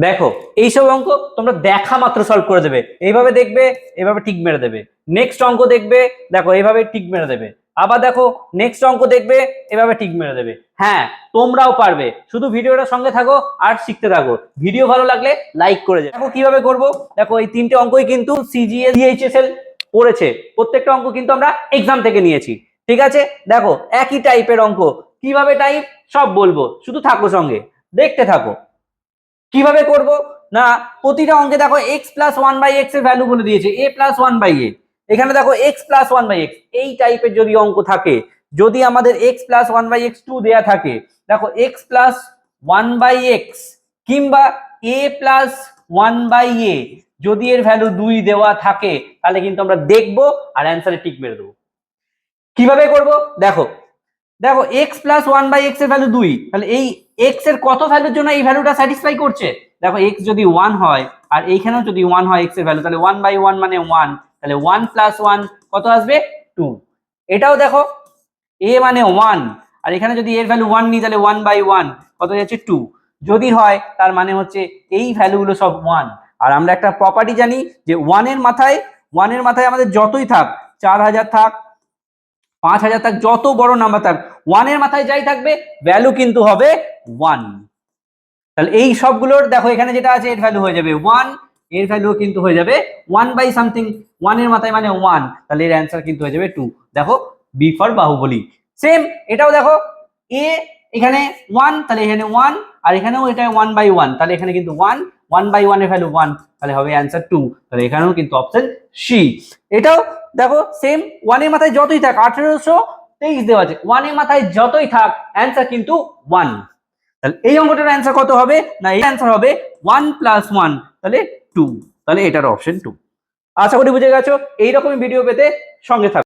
দেখো এইসব অঙ্ক তোমরা দেখা মাত্র সলভ করে দেবে, এইভাবে দেখবে, এইভাবে টিক মেরে দেবে। নেক্সট অঙ্ক দেখবে, দেখো এইভাবে টিক মেরে দেবে। আবার দেখো নেক্সট অঙ্ক দেখবে, এভাবে টিক মেরে দেবে। হ্যাঁ, তোমরাও পারবে, শুধু ভিডিওটার সঙ্গে থাকো আর শিখতে থাকো। ভিডিও ভালো লাগলে লাইক করে যাও। দেখো কিভাবে করব, দেখো এই তিনটে অঙ্কই কিন্তু সিজিএল ডিএইচএসএল পড়েছে, প্রত্যেকটা অঙ্ক কিন্তু আমরা এক্সাম থেকে নিয়েছি। ঠিক আছে, দেখো একই টাইপের অঙ্ক, কিভাবে টাইপ সব বলবো, শুধু থাকো সঙ্গে, দেখতে থাকো। কিভাবে করব না, প্রতিটা অঙ্কে দেখো x plus one by x এর ভ্যালু বলে দিয়েছে, a plus one by a. এখানে দেখো x plus one by x, এই টাইপের যদি অঙ্ক থাকে, যদি আমাদের x plus one by x two দেওয়া থাকে, দেখো x plus one by x কিংবা a plus one by a, যদি এর ভ্যালু 2 দেওয়া থাকে, তাহলে কিন্তু আমরা দেখবো আর অ্যান্সারে টিক মেরে দেবো। কিভাবে করব, দেখো দেখো x plus one by x এর ভ্যালু 2, তাহলে এই এক্স এর কত ভ্যালুর জন্য এই ভ্যালুটা স্যাটিসফাই করছে। দেখো এক্স যদি 1 হয় আর এইখানেও যদি 1 হয় এক্স এর ভ্যালু, তাহলে 1 বাই 1 মানে 1, তাহলে 1 প্লাস 1 কত আসবে 2। এটাও দেখো এ মানে 1 আর এখানে যদি এর ভ্যালু 1 নিই, তাহলে 1 বাই 1 কত যাচ্ছে 2। যদি হয় তার মানে হচ্ছে এই ভ্যালুগুলো সব 1। আর আমরা একটা প্রপার্টি জানি যে 1 এর মাথায় আমাদের যতই থাক, 4000 থাক, 5000 থাক, যত বড় নাম্বার থাক, 1 এর মাথায় যাই থাকবে ভ্যালু কিন্তু হবে 1। তাহলে এই সবগুলোর দেখো এখানে যেটা আছে এর ভ্যালু হয়ে যাবে 1, এর ভ্যালু কিন্তু হয়ে যাবে 1 বাই সামথিং, 1 এর মাথায় মানে 1, তাহলে এর অ্যান্সার কিন্তু হয়ে যাবে 2। দেখো বি ফর বাহুবলী। সেম এটাও দেখো এ এখানে 1, তাহলে এখানে 1, আর এখানেও এটা 1 বাই 1, তাহলে এখানে কিন্তু 1, 1 বাই 1 এর ভ্যালু 1, তাহলে হবে অ্যান্সার 2। তাহলে এখানেও কিন্তু অপশন সি। এটাও দেখো সেম, 1 এর মাথায় যতই থাক, 1823 দেওয়া আছে, 1 এর মাথায় যতই থাক অ্যান্সার কিন্তু 1। তাহলে এই অঙ্কটার অ্যান্সার কত হবে না, এই অ্যান্সার হবে 1 প্লাস 1, তাহলে 2। তাহলে এটার অপশন 2। আশা করি বুঝে গেছো। এইরকমই ভিডিও পেতে সঙ্গে থাকো।